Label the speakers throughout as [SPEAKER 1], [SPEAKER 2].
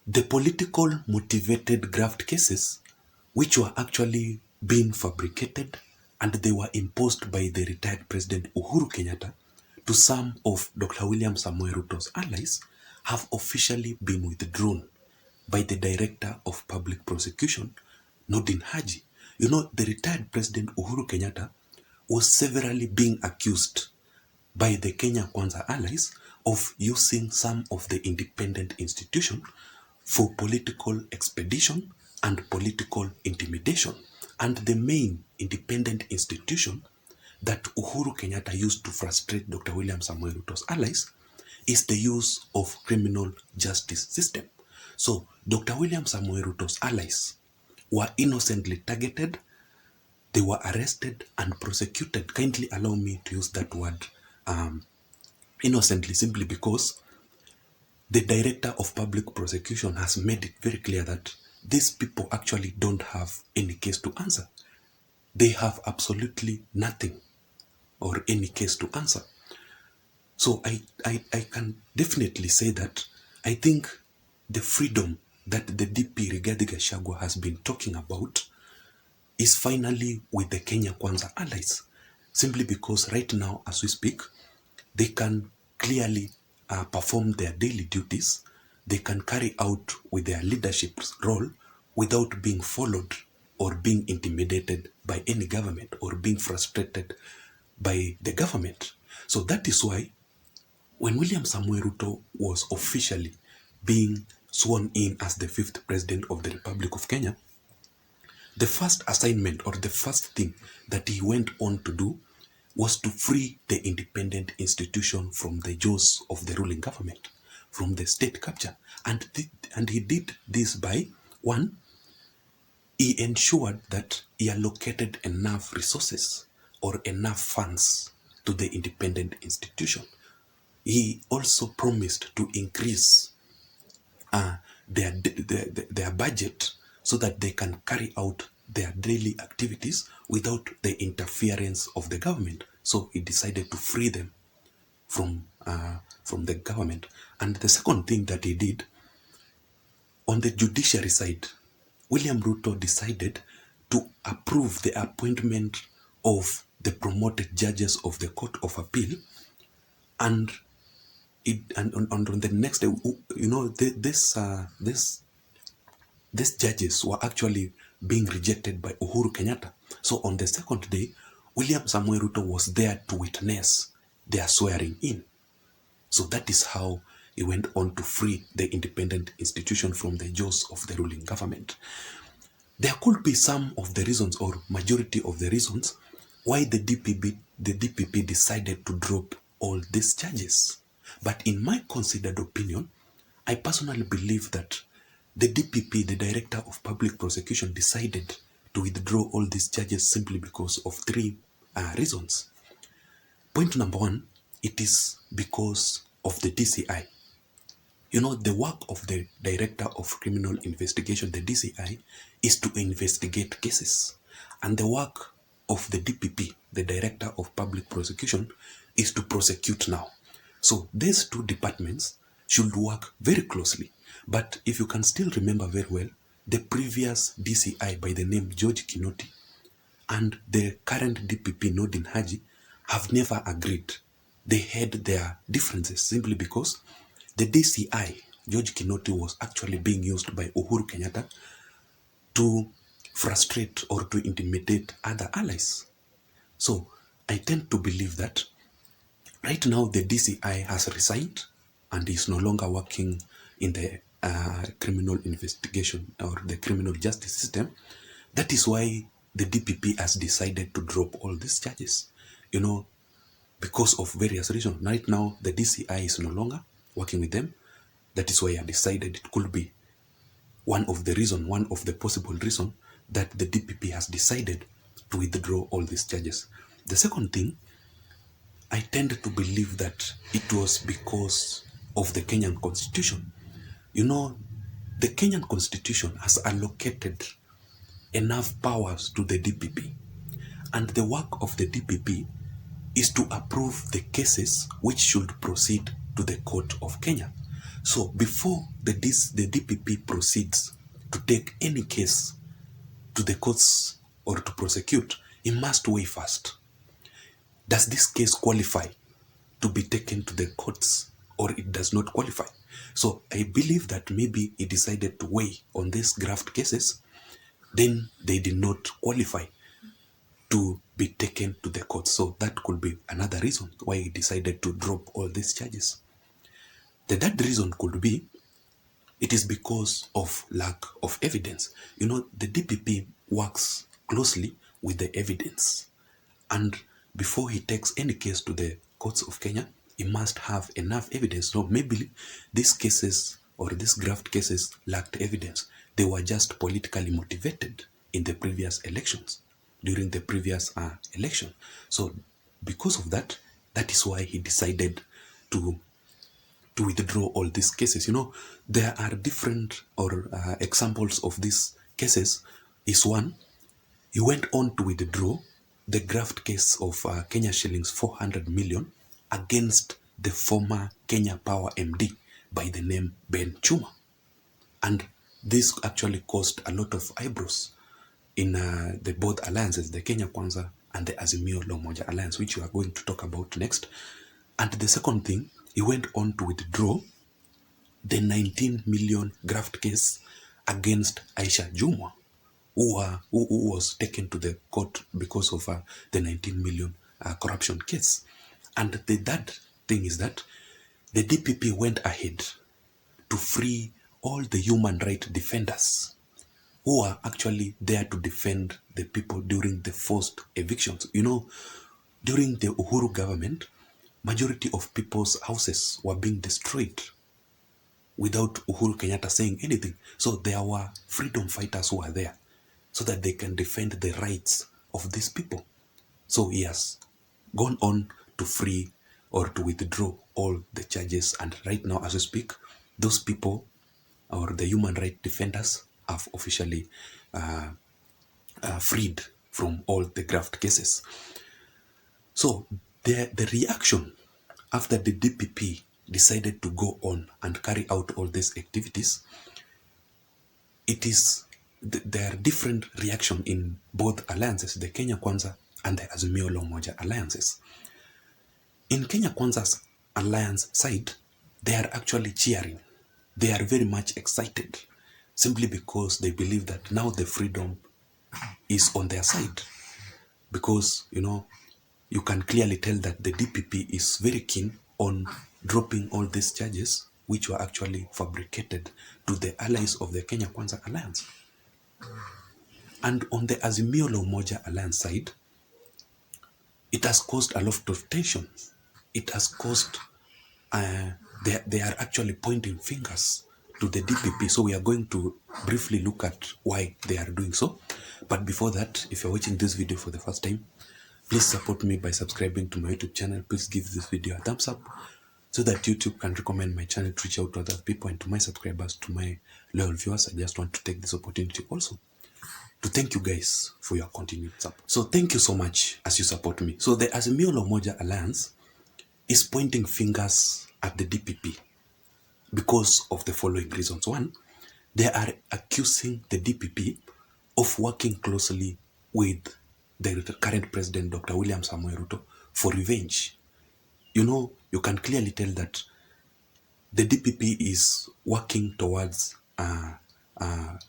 [SPEAKER 1] The political motivated graft cases, which were actually being fabricated and they were imposed by the retired President Uhuru Kenyatta to some of Dr. William Samoei Ruto's allies, have officially been withdrawn by the Director of Public Prosecution, Nordin Haji. You know, the retired President Uhuru Kenyatta was severally being accused by the Kenya Kwanza allies of using some of the independent institutions for political expedition and political intimidation. And the main independent institution that Uhuru Kenyatta used to frustrate Dr. William Samoei Ruto's allies is the use of criminal justice system. So Dr. William Samoei Ruto's allies were innocently targeted, they were arrested and prosecuted. Kindly allow me to use that word innocently, simply because the Director of Public Prosecution has made it very clear that these people actually don't have any case to answer. They have absolutely nothing or any case to answer. So I can definitely say that I think the freedom that the DP Rigathi Gachagua has been talking about is finally with the Kenya Kwanza allies, simply because right now, as we speak, they can clearly perform their daily duties. They can carry out with their leadership role without being followed or being intimidated by any government or being frustrated by the government. So that is why when William Samoei Ruto was officially being sworn in as the 5th President of the Republic of Kenya, the first assignment or the first thing that he went on to do was to free the independent institution from the jaws of the ruling government, from the state capture. And he did this by, one, he ensured that he allocated enough resources or enough funds to the independent institution. He also promised to increase their budget so that they can carry out their daily activities without the interference of the government. So he decided to free them from the government. And the second thing that he did, on the judiciary side, William Ruto decided to approve the appointment of the promoted judges of the Court of Appeal, and on the next day, you know, these judges were actually being rejected by Uhuru Kenyatta. So on the second day, William Samoei Ruto was there to witness their swearing in. So that is how he went on to free the independent institution from the jaws of the ruling government. There could be some of the reasons or majority of the reasons why the DPP decided to drop all these charges. But in my considered opinion, I personally believe that the DPP, the Director of Public Prosecution, decided to withdraw all these charges simply because of three reasons. Point number one, it is because of the DCI. You know, the work of the Director of Criminal Investigation, the DCI, is to investigate cases. And the work of the DPP, the Director of Public Prosecution, is to prosecute now. So these two departments should work very closely. But if you can still remember very well, the previous DCI by the name George Kinoti and the current DPP Nordin Haji have never agreed. They had their differences simply because the DCI, George Kinoti, was actually being used by Uhuru Kenyatta to frustrate or to intimidate other allies. So I tend to believe that right now the DCI has resigned and is no longer working in the criminal investigation or the criminal justice system. That is why the DPP has decided to drop all these charges, you know, because of various reasons. Right now, the DCI is no longer working with them. That is why I decided it could be one of the possible reasons that the DPP has decided to withdraw all these charges. The second thing, I tend to believe that it was because of the Kenyan Constitution. You know, the Kenyan Constitution has allocated enough powers to the DPP, and the work of the DPP is to approve the cases which should proceed to the Court of Kenya. So before the DPP proceeds to take any case to the courts or to prosecute, he must weigh first. Does this case qualify to be taken to the courts, or it does not qualify? So I believe that maybe he decided to weigh on these graft cases, then they did not qualify to be taken to the court. So that could be another reason why he decided to drop all these charges. The third reason could be it is because of lack of evidence. You know, the DPP works closely with the evidence, and before he takes any case to the courts of Kenya, he must have enough evidence. So maybe these cases or these graft cases lacked evidence. They were just politically motivated in the previous elections, during the previous election. So because of that, that is why he decided to withdraw all these cases. You know, there are different or examples of these cases. Is one, he went on to withdraw the graft case of Kenya shillings 400 million against the former Kenya Power MD by the name Ben Chuma. And this actually caused a lot of eyebrows in the both alliances, the Kenya Kwanza and the Azimio La Umoja Alliance, which we are going to talk about next. And the second thing, he went on to withdraw the 19 million graft case against Aisha Jumwa, who was taken to the court because of the 19 million corruption case. And the third thing is that the DPP went ahead to free all the human rights defenders who are actually there to defend the people during the forced evictions. You know, during the Uhuru government, majority of people's houses were being destroyed without Uhuru Kenyatta saying anything. So there were freedom fighters who were there so that they can defend the rights of these people. So he has gone on to free or to withdraw all the charges. And right now, as we speak, those people or the human rights defenders have officially freed from all the graft cases. So the reaction after the DPP decided to go on and carry out all these activities, there are different reaction in both alliances, the Kenya Kwanza and the Azimio La Umoja alliances. In Kenya Kwanza's alliance side, they are actually cheering. They are very much excited simply because they believe that now the freedom is on their side. Because, you know, you can clearly tell that the DPP is very keen on dropping all these charges, which were actually fabricated to the allies of the Kenya Kwanza alliance. And on the Azimio La Umoja alliance side, it has caused a lot of tension. It has caused, they are actually pointing fingers to the DPP. So we are going to briefly look at why they are doing so. But before that, if you're watching this video for the first time, please support me by subscribing to my YouTube channel. Please give this video a thumbs up so that YouTube can recommend my channel to reach out to other people. And to my subscribers, to my loyal viewers, I just want to take this opportunity also to thank you guys for your continued support. So thank you so much as you support me. So the Azimio La Umoja Alliance is pointing fingers at the DPP because of the following reasons. One, they are accusing the DPP of working closely with the current president, Dr. William Samoei Ruto, for revenge. You know, you can clearly tell that the DPP is working towards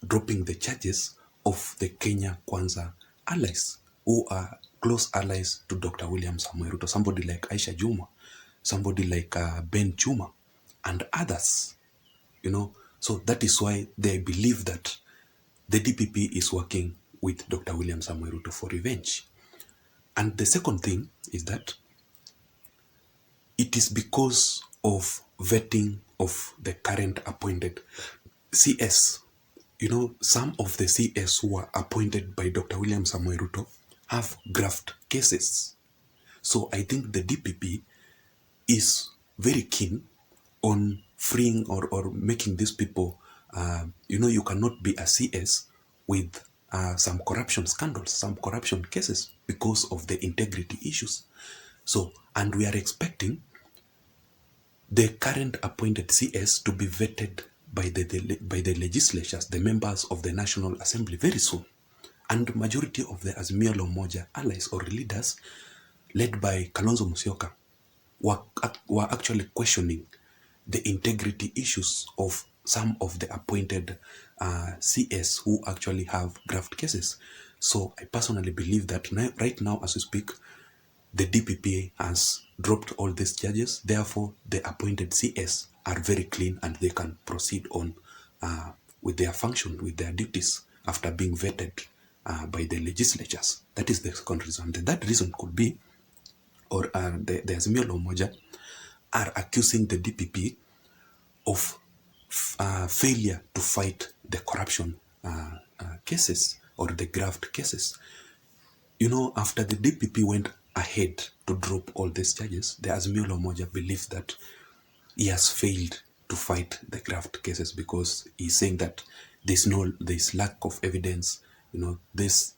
[SPEAKER 1] dropping the charges of the Kenya Kwanza allies, who are close allies to Dr. William Samoei Ruto, somebody like Aisha Jumwa, somebody like Ben Chuma, and others, you know. So that is why they believe that the DPP is working with Dr. William Samoei Ruto for revenge. And the second thing is that it is because of vetting of the current appointed CS. You know, some of the CS who are appointed by Dr. William Samoei Ruto have graft cases. So I think the DPP is very keen on freeing or making these people, you know, you cannot be a CS with some corruption scandals, some corruption cases because of the integrity issues. So, and we are expecting the current appointed CS to be vetted by the legislatures, the members of the National Assembly very soon. And majority of the Azimio La Umoja allies or leaders, led by Kalonzo Musyoka, were actually questioning the integrity issues of some of the appointed CS who actually have graft cases. So I personally believe that right now, as we speak, the DPP has dropped all these charges. Therefore, the appointed CS are very clean and they can proceed on with their function, with their duties after being vetted by the legislatures. That is the second reason. That reason could be, or the Azimio La Umoja are accusing the DPP of failure to fight the corruption cases or the graft cases. You know, after the DPP went ahead to drop all these charges, the Azimio La Umoja believes that he has failed to fight the graft cases because he's saying that there's lack of evidence. You know, these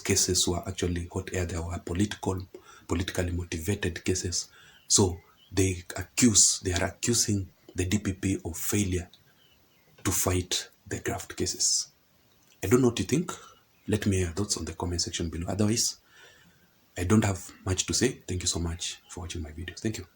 [SPEAKER 1] cases were actually hot air. They were politically motivated cases. So they are accusing the DPP of failure to fight the graft cases. I don't know what you think. Let me hear your thoughts on the comment section below. Otherwise, I don't have much to say. Thank you so much for watching my videos. Thank you.